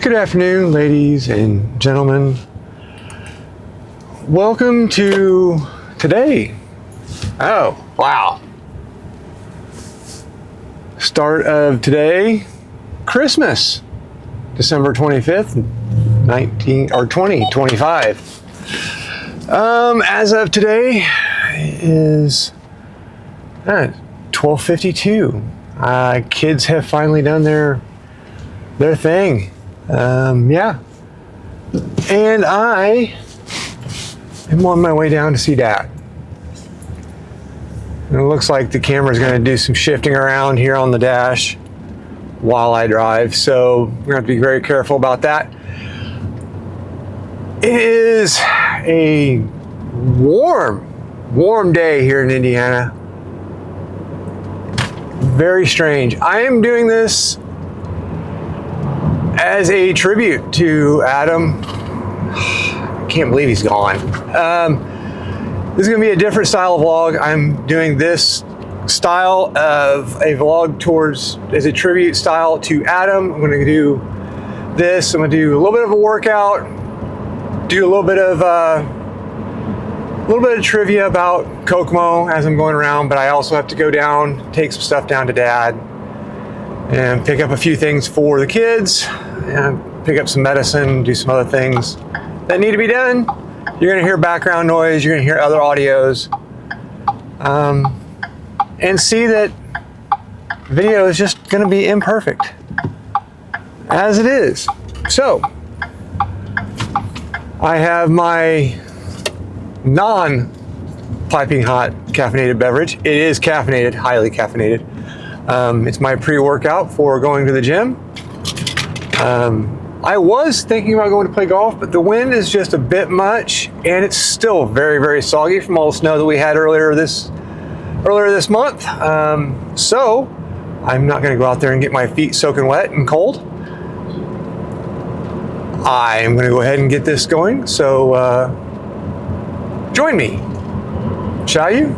Good afternoon, ladies and gentlemen. Welcome to today. Oh, wow. Start of today, Christmas, December 25th, 2025. As of today is 12:52. Kids have finally done their thing. Yeah. And I am on my way down to see Dad. And it looks like the camera's going to do some shifting around here on the dash while I drive, so we're going to have to be very careful about that. It is a warm day here in Indiana. Very strange. I am doing this as a tribute to Adam. I can't believe he's gone. This is going to be a different style of vlog. I'm doing this style of a vlog as a tribute style to Adam. I'm going to do this. I'm going to do a little bit of a workout, do a little bit of trivia about Kokomo as I'm going around, but I also have to go down, take some stuff down to Dad, and pick up a few things for the kids, and pick up some medicine, do some other things that need to be done. You're gonna hear background noise, you're gonna hear other audios, and see that video is just gonna be imperfect, as it is. So, I have my non-piping hot caffeinated beverage. It is caffeinated, highly caffeinated. It's my pre-workout for going to the gym. I was thinking about going to play golf, but the wind is just a bit much, and it's still very, very soggy from all the snow that we had earlier this month. So I'm not going to go out there and get my feet soaking wet and cold. I am going to go ahead and get this going. So join me, shall you?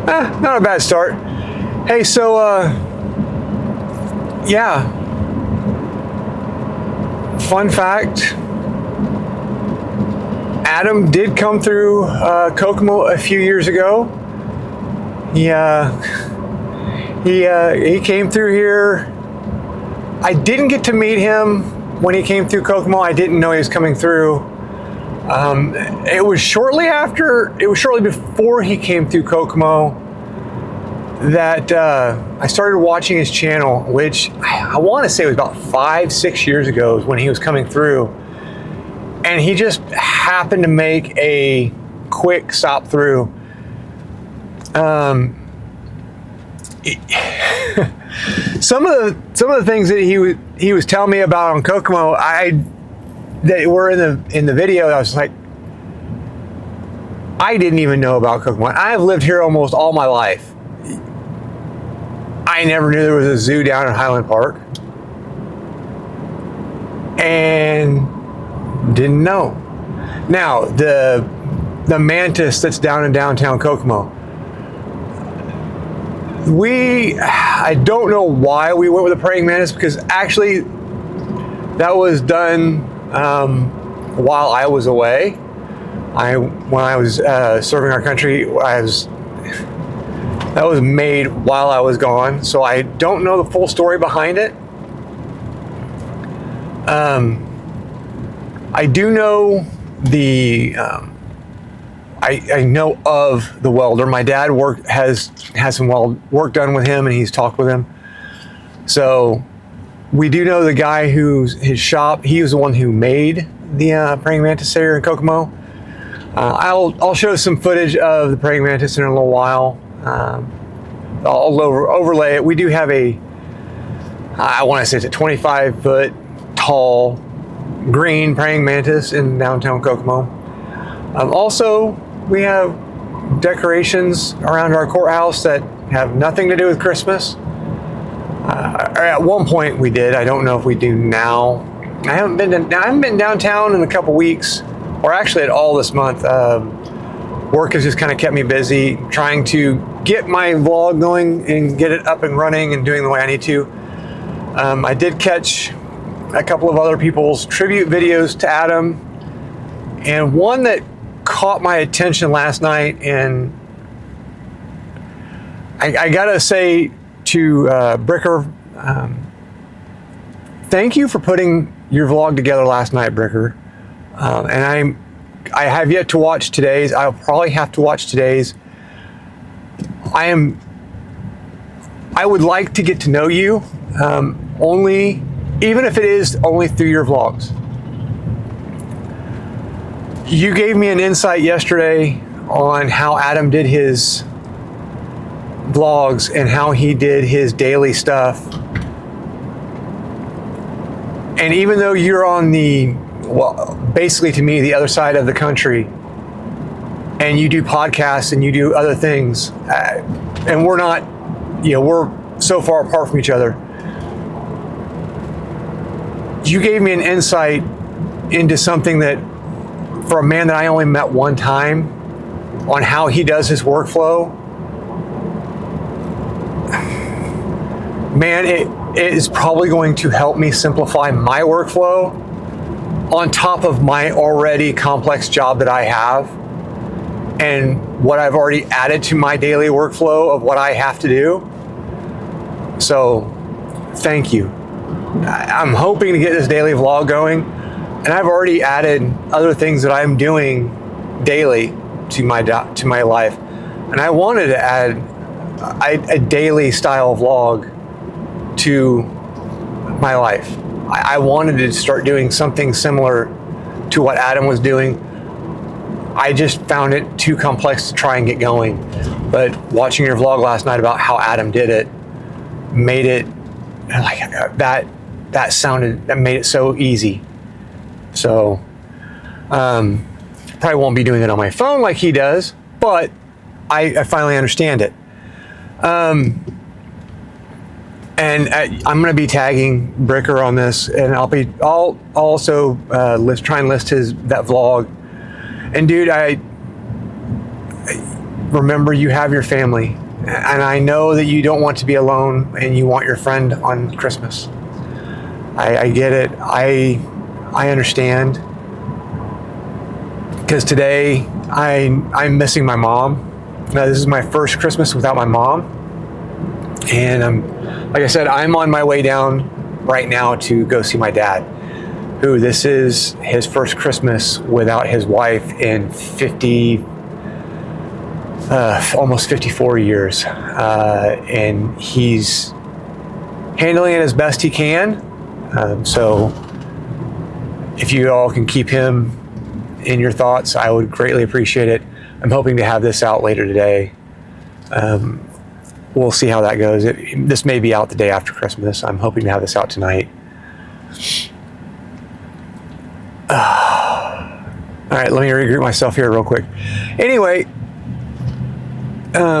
Not a bad start. Hey, so yeah. Fun fact, Adam did come through Kokomo a few years ago. He came through here. I didn't get to meet him when he came through Kokomo. I didn't know he was coming through. It was shortly before he came through Kokomo that I started watching his channel, which I want to say was about 5-6 years ago when he was coming through, and he just happened to make a quick stop through. Some of the things that he was telling me about on Kokomo, that were in the video, I was like, I didn't even know about Kokomo. I've lived here almost all my life. I never knew there was a zoo down in Highland Park, and didn't know. Now the mantis that's down in downtown Kokomo, I don't know why we went with a praying mantis, because actually that was done while I was away. When I was serving our country, that was made while I was gone, so I don't know the full story behind it. I do know I know of the welder. My dad has some work done with him, and he's talked with him. So we do know the guy his shop. He was the one who made the praying mantis here in Kokomo. I'll show some footage of the praying mantis in a little while. I'll overlay it. We do have I want to say it's a 25-foot tall green praying mantis in downtown Kokomo. Also, we have decorations around our courthouse that have nothing to do with Christmas. At one point we did. I don't know if we do now. I haven't been downtown in a couple weeks, or actually at all this month. Work has just kind of kept me busy trying to get my vlog going and get it up and running and doing the way I need to. I did catch a couple of other people's tribute videos to Adam, and one that caught my attention last night, and I gotta say to Bricker, thank you for putting your vlog together last night, Bricker. And I have yet to watch today's. I'll probably have to watch today's. I would like to get to know you, even if it is only through your vlogs. You gave me an insight yesterday on how Adam did his vlogs and how he did his daily stuff. And even though you're on basically to me, the other side of the country, and you do podcasts and you do other things, and we're not, we're so far apart from each other. You gave me an insight into something that, for a man that I only met one time, on how he does his workflow. Man, it is probably going to help me simplify my workflow on top of my already complex job that I have and what I've already added to my daily workflow of what I have to do. So, thank you. I'm hoping to get this daily vlog going, and I've already added other things that I'm doing daily to my life, and I wanted to add a daily style vlog to my life. I wanted to start doing something similar to what Adam was doing. I just found it too complex to try and get going. But watching your vlog last night about how Adam did it made it like that made it so easy. So probably won't be doing it on my phone like he does, but I finally understand it. And I'm going to be tagging Bricker on this, and I'll also try and list that vlog. And dude, I remember you have your family, and I know that you don't want to be alone, and you want your friend on Christmas. I get it. I understand, because today I'm missing my mom. This is my first Christmas without my mom, and like I said, I'm on my way down right now to go see my dad, who this is his first Christmas without his wife in almost 54 years. And he's handling it as best he can. So if you all can keep him in your thoughts, I would greatly appreciate it. I'm hoping to have this out later today. We'll see how that goes. This may be out the day after Christmas. I'm hoping to have this out tonight. All right, let me regroup myself here real quick. Anyway, a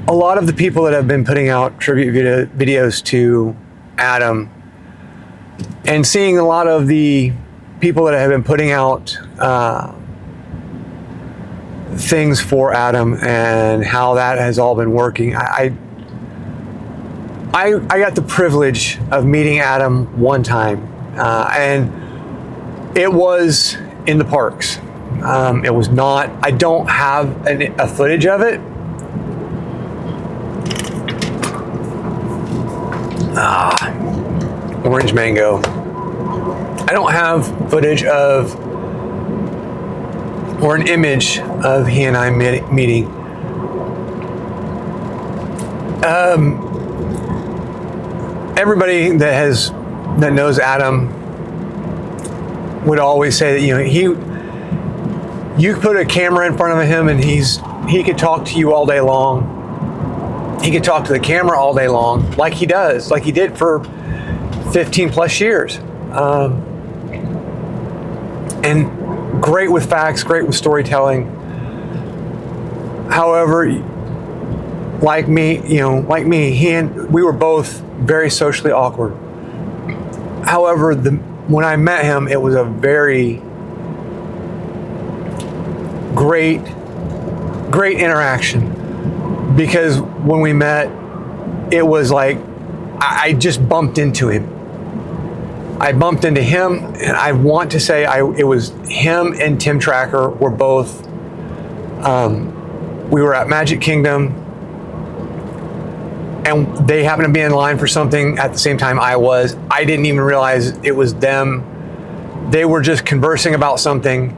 lot of the people that have been putting out tribute videos to Adam, and seeing a lot of the people that have been putting out things for Adam and how that has all been working. I got the privilege of meeting Adam one time, and it was in the parks. It was not, I don't have a footage of it. Orange mango. I don't have footage of, or an image of he and I meeting. Everybody that knows Adam would always say that, you put a camera in front of him and he could talk to you all day long. He could talk to the camera all day long, like he did for 15 plus years. And great with facts, great with storytelling. However, like me, we were both very socially awkward. However, when I met him, it was a very great interaction, because when we met, it was like I just bumped into him. I bumped into him, and I want to say it was him and Tim Tracker were both, we were at Magic Kingdom, and they happened to be in line for something at the same time I was. I didn't even realize it was them. They were just conversing about something,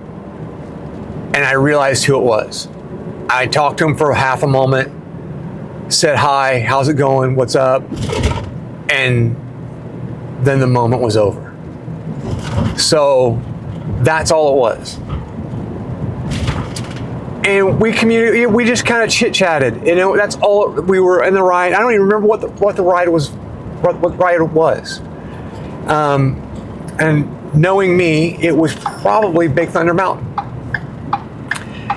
and I realized who it was. I talked to him for half a moment, said hi, how's it going, what's up, and then the moment was over. So that's all it was. And we just kind of chit-chatted. That's all. We were in the ride. I don't even remember what the ride was, what ride it was. And knowing me, it was probably Big Thunder Mountain.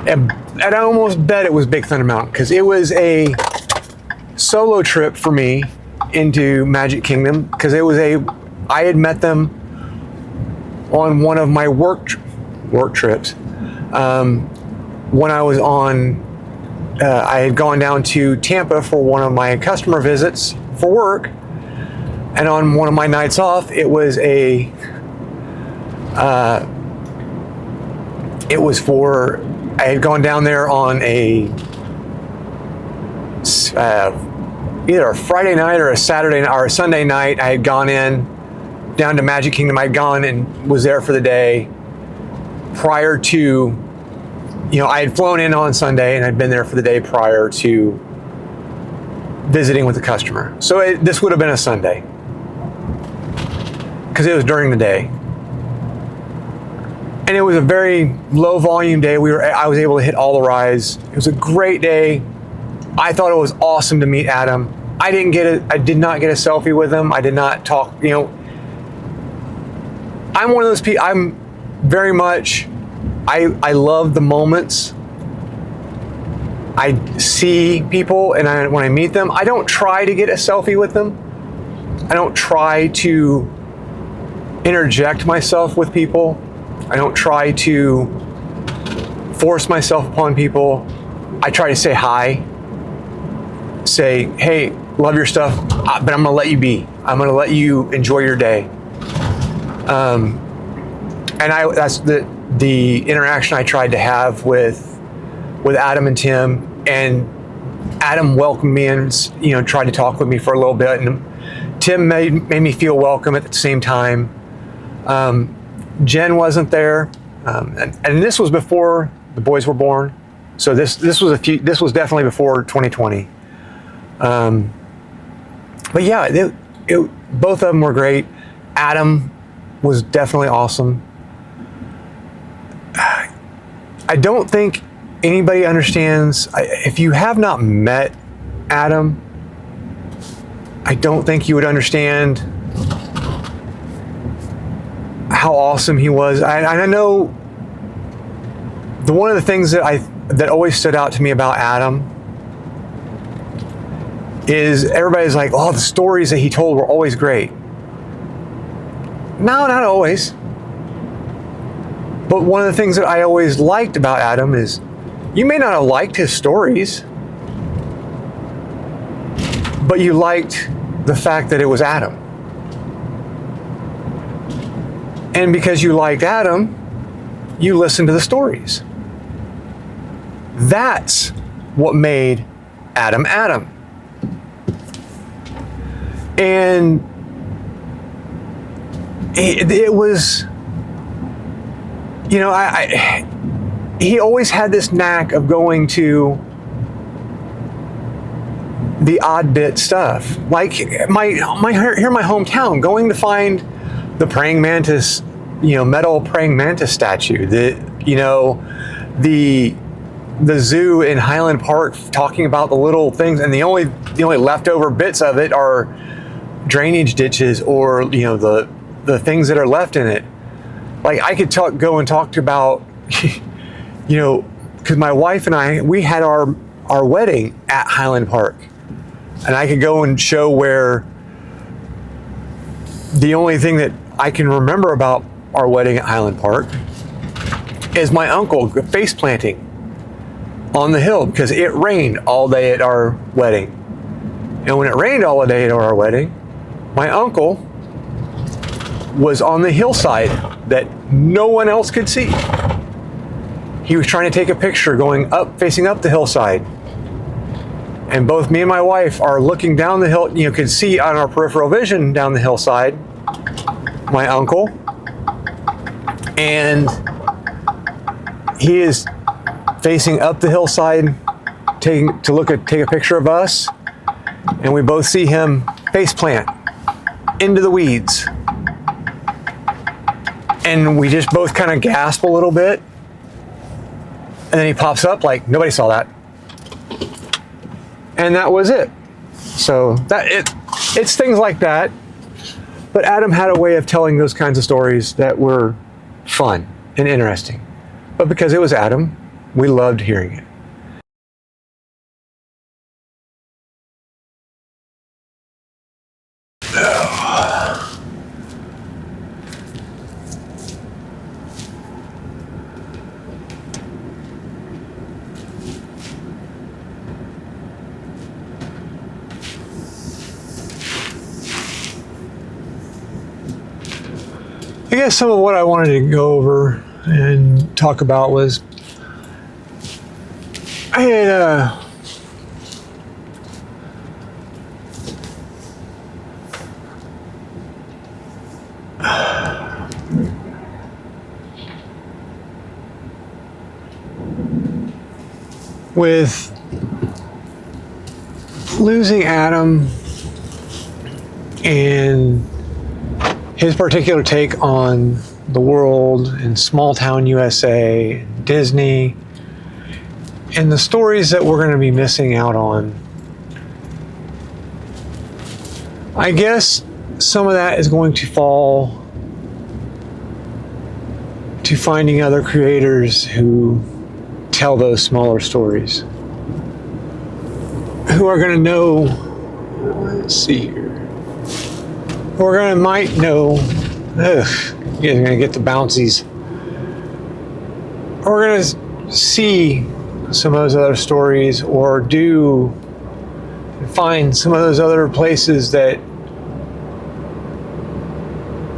And I almost bet it was Big Thunder Mountain, because it was a solo trip for me into Magic Kingdom, because I had met them on one of my work trips. When I was I had gone down to Tampa for one of my customer visits for work, and on one of my nights off, I had gone down there on either a Friday night or a Saturday or a Sunday night. I had gone down to Magic Kingdom. I'd gone and was there for the day prior to, I had flown in on Sunday and I'd been there for the day prior to visiting with the customer. So this would have been a Sunday, because it was during the day. And it was a very low volume day. I was able to hit all the rides. It was a great day. I thought it was awesome to meet Adam. I did not get a selfie with him. I did not talk, I'm one of those people, I'm very much, I love the moments. I see people, and when I meet them, I don't try to get a selfie with them. I don't try to interject myself with people. I don't try to force myself upon people. I try to say hi, say, hey, love your stuff, but I'm gonna let you be. I'm gonna let you enjoy your day. And that's the interaction I tried to have with Adam and Tim. And Adam welcomed me and tried to talk with me for a little bit, and Tim made me feel welcome at the same time. Jen wasn't there, and this was before the boys were born, so this was definitely before 2020. But yeah, both of them were great. Adam was definitely awesome. I don't think anybody understands, if you have not met Adam, I don't think you would understand how awesome he was. I know one of the things that always stood out to me about Adam is everybody's like, oh, the stories that he told were always great. No, not always. But one of the things that I always liked about Adam is, you may not have liked his stories, but you liked the fact that it was Adam. And because you liked Adam, you listened to the stories. That's what made Adam Adam. And it was, he always had this knack of going to the odd bit stuff. Like here in my hometown, going to find the praying mantis, metal praying mantis statue, the zoo in Highland Park, talking about the little things, and the only leftover bits of it are drainage ditches or the things that are left in it. Like I could go and talk about, because my wife and I, we had our wedding at Highland Park, and I could go and show where the only thing that I can remember about our wedding at Highland Park is my uncle face planting on the hill because it rained all day at our wedding. And when it rained all day at our wedding, My uncle was on the hillside that no one else could see. He was trying to take a picture going up, facing up the hillside. And both me and my wife are looking down the hill, could see on our peripheral vision down the hillside, my uncle. And he is facing up the hillside, take a picture of us. And we both see him face plant into the weeds. And we just both kind of gasp a little bit. And then he pops up like, nobody saw that. And that was it. So it's things like that. But Adam had a way of telling those kinds of stories that were fun and interesting. But because it was Adam, we loved hearing it. I guess some of what I wanted to go over and talk about was I had with losing Adam and his particular take on the world and small town USA, and Disney, and the stories that we're going to be missing out on. I guess some of that is going to fall to finding other creators who tell those smaller stories, who are going to know, let's see here, might know, you're going to get the bouncies. We're going to see some of those other stories or find some of those other places that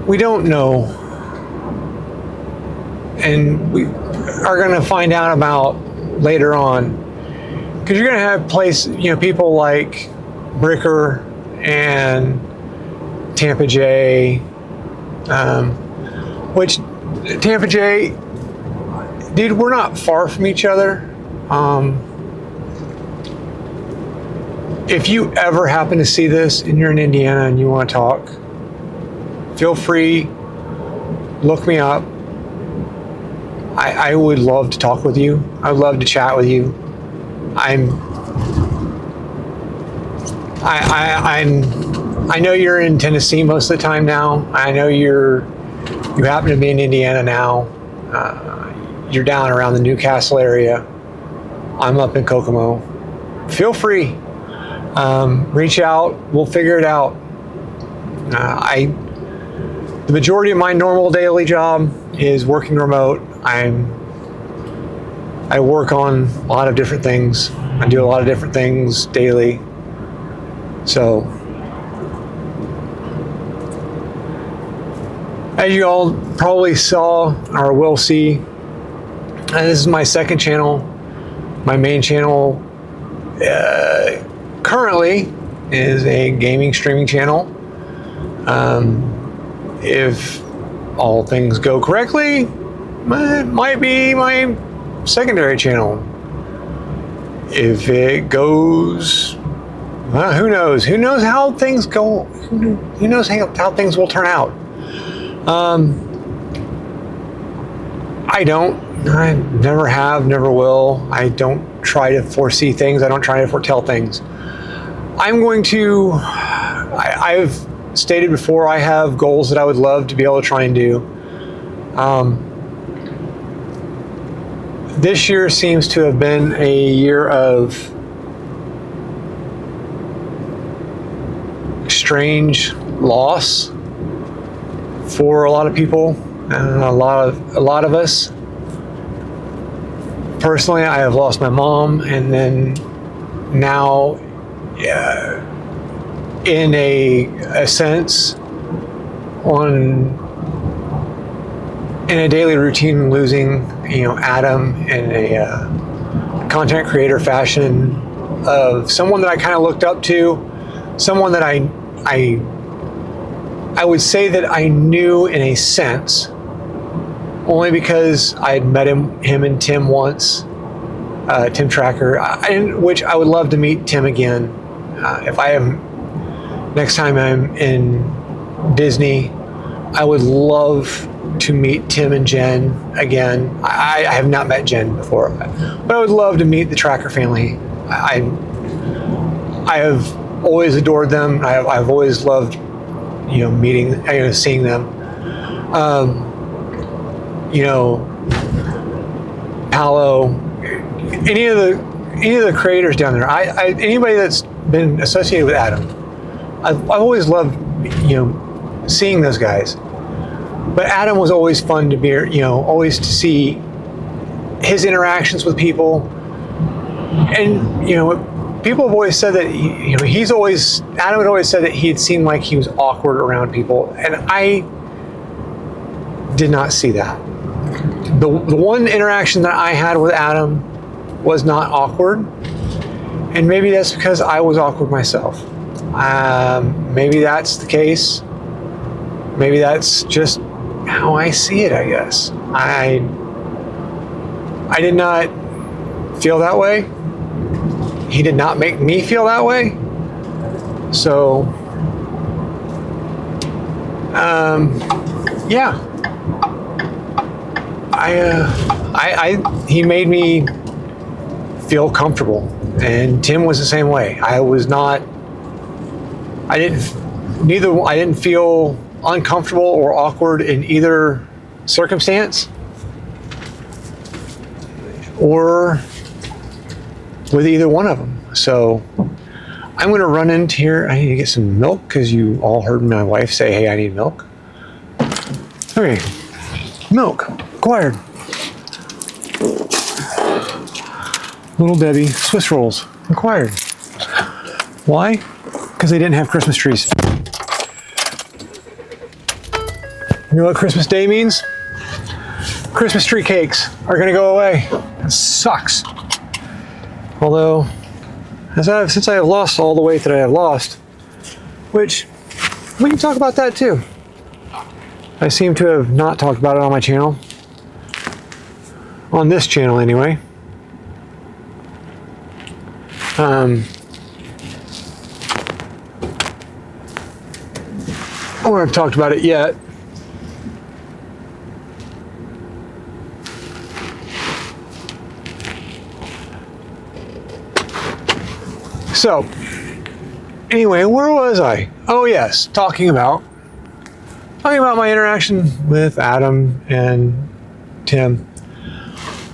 we don't know and we are going to find out about later on. Because you're going to have people like Brickey and Tampa J, which Tampa J, dude, we're not far from each other. If you ever happen to see this and you're in Indiana and you want to talk, feel free, look me up. I would love to talk with you. I would love to chat with you. I know you're in Tennessee most of the time now. I know you happen to be in Indiana now. You're down around the Newcastle area. I'm up in Kokomo. Feel free. Reach out. We'll figure it out. The majority of my normal daily job is working remote. I work on a lot of different things. I do a lot of different things daily. So, as you all probably saw or will see, this is my second channel. My main channel currently is a gaming streaming channel. If all things go correctly, it might be my secondary channel. If it goes, well, who knows? Who knows how things go? Who knows how things will turn out? I never have, never will. I don't try to foresee things. I don't try to foretell things. I've stated before, I have goals that I would love to be able to try and do. This year seems to have been a year of strange loss for a lot of people and a lot of us. Personally, I have lost my mom, and then now in a sense, in a daily routine, losing, Adam in a content creator fashion of someone that I kind of looked up to, someone that I would say that I knew in a sense, only because I had met him and Tim once, Tim Tracker, which I would love to meet Tim again. If I am, next time I'm in Disney, I would love to meet Tim and Jen again. I have not met Jen before, but I would love to meet the Tracker family. I have always adored them. I've always loved, meeting, seeing them. Paolo, any of the creators down there. Anybody that's been associated with Adam, I've always loved, seeing those guys. But Adam was always fun to be, always to see his interactions with people. And, people have always said that, Adam had always said that he'd seemed like he was awkward around people. And I did not see that. The one interaction that I had with Adam was not awkward. And maybe that's because I was awkward myself. Maybe that's the case. Maybe that's just how I see it, I guess. I did not feel that way. He did not make me feel that way. So, yeah. He made me feel comfortable, and Tim was the same way. I didn't feel uncomfortable or awkward in either circumstance or with either one of them. So I'm going to run into here. I need to get some milk because you all heard my wife say, hey, I need milk. Okay, milk acquired. Little Debbie Swiss rolls acquired. Why? Because they didn't have Christmas trees. You know what Christmas Day means? Christmas tree cakes are going to go away. It sucks. Although, since I have lost all the weight that I have lost, which we can talk about that too. I seem to have not talked about it on my channel. On this channel anyway. Or I've talked about it yet. So, anyway, where was I? Oh yes, talking about my interaction with Adam and Tim.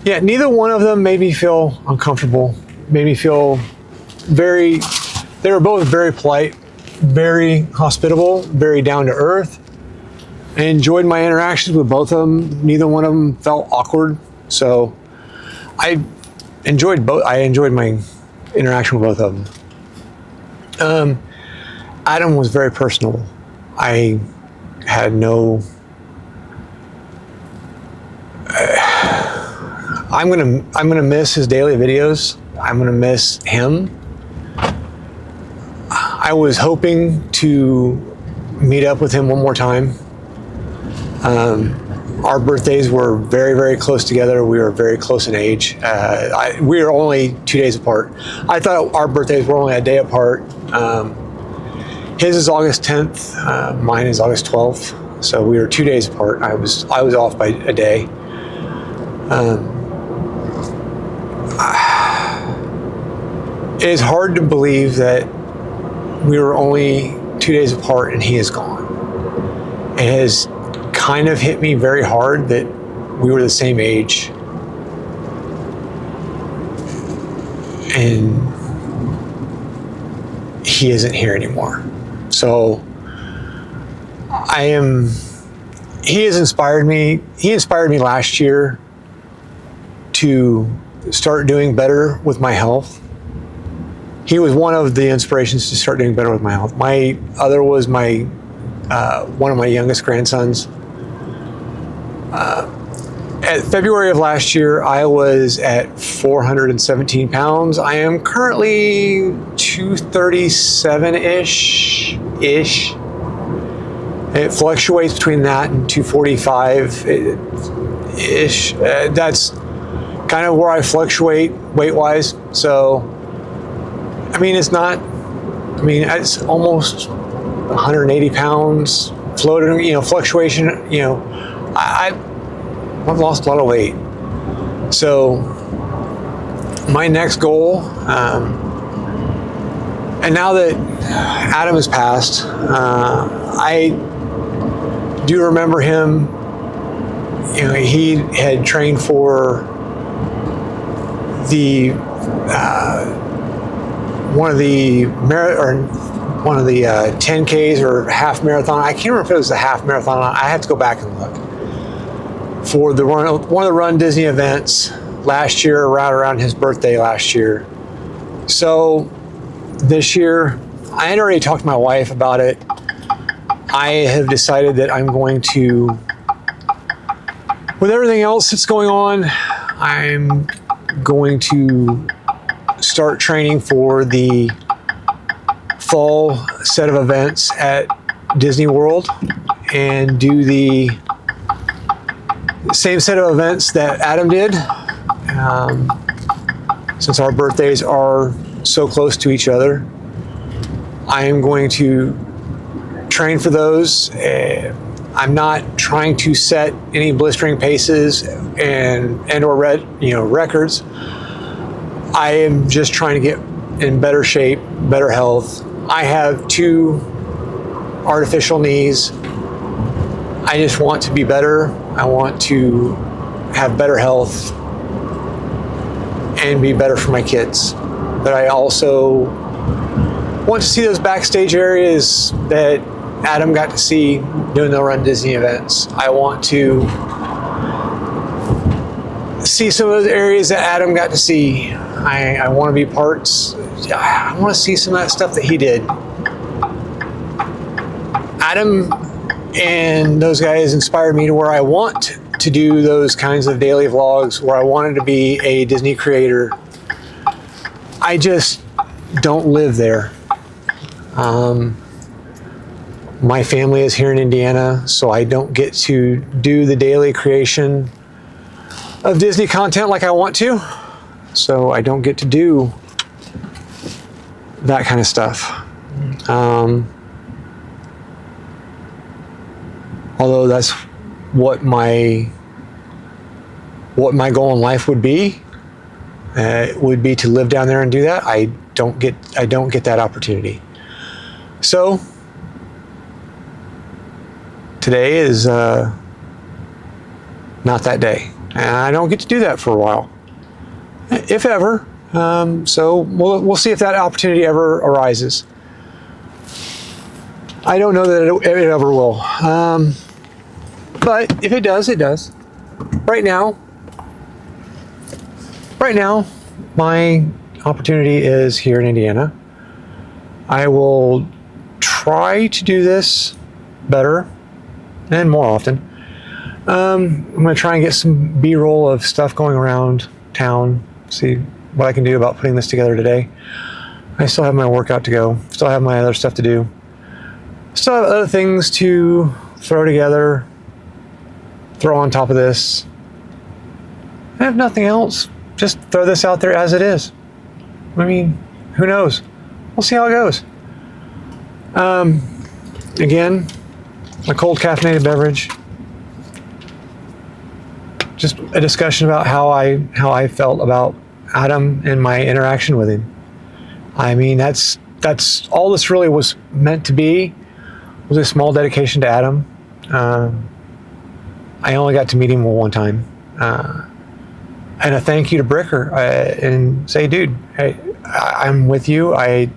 Yeah, neither one of them made me feel uncomfortable, made me feel they were both very polite, very hospitable, very down to earth. I enjoyed my interactions with both of them. Neither one of them felt awkward. So I enjoyed my interaction with both of them. Adam was very personable. I had no. I'm gonna miss his daily videos. I'm gonna miss him. I was hoping to meet up with him one more time. Our birthdays were very, very close together. We were very close in age. We were only 2 days apart. I thought our birthdays were only a day apart. His is August 10th. Mine is August 12th. So we were 2 days apart. I was off by a day. It is hard to believe that we were only 2 days apart and he is gone. It has kind of hit me very hard that we were the same age. And he isn't here anymore. So he has inspired me. He inspired me last year to start doing better with my health. he was one of the inspirations to start doing better with my health. My other was my one of my youngest grandsons. At February of last year, I was at 417 pounds. I am currently 237-ish. It fluctuates between that and 245-ish. That's kind of where I fluctuate weight-wise. So, I mean, it's almost 180 pounds floating, fluctuation, I've lost a lot of weight. So my next goal, and now that Adam has passed, I do remember him. He had trained for the one of the 10Ks or half marathon. I can't remember if it was the half marathon. I have to go back and look. For one of the Run Disney events last year, right around his birthday last year. So this year, I had already talked to my wife about it. I have decided that I'm going to, with everything else that's going on, I'm going to start training for the fall set of events at Disney World and do the same set of events that Adam did. Since our birthdays are so close to each other, I am going to train for those. I'm not trying to set any blistering paces or records. I am just trying to get in better shape, better health. I have 2 artificial knees. I just want to be better. I want to have better health and be better for my kids. But I also want to see those backstage areas that Adam got to see doing the Run Disney events. I want to see some of those areas that Adam got to see. I want to be parts. I want to see some of that stuff that he did. Adam and those guys inspired me to where I want to do those kinds of daily vlogs, where I wanted to be a Disney creator. I just don't live there. My family is here in Indiana, so I don't get to do the daily creation of Disney content like I want to. So I don't get to do that kind of stuff. Although that's what my goal in life would be. It would be to live down there and do that. I don't get that opportunity. So today is not that day, and I don't get to do that for a while, if ever. So we'll see if that opportunity ever arises. I don't know that it ever will. But if it does, it does. Right now, my opportunity is here in Indiana. I will try to do this better and more often. I'm going to try and get some B-roll of stuff going around town, see what I can do about putting this together today. I still have my workout to go, still have my other stuff to do, still have other things to throw together, throw on top of this. I have nothing else. Just throw this out there as it is. I mean, who knows? We'll see how it goes. Again, a cold caffeinated beverage. Just a discussion about how I felt about Adam and my interaction with him. I mean, that's all this really was meant to be, was a small dedication to Adam. I only got to meet him one time. And a thank you to Bricker, and say, dude, hey, I'm with you. I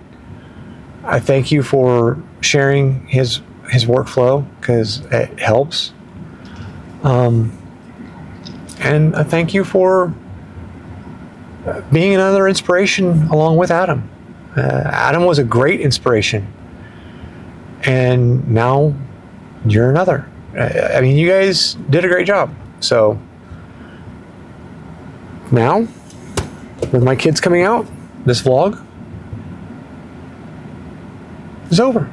thank you for sharing his workflow, because it helps. And a thank you for being another inspiration along with Adam. Adam was a great inspiration, and now you're another. I mean, you guys did a great job. So now, with my kids coming out, this vlog is over.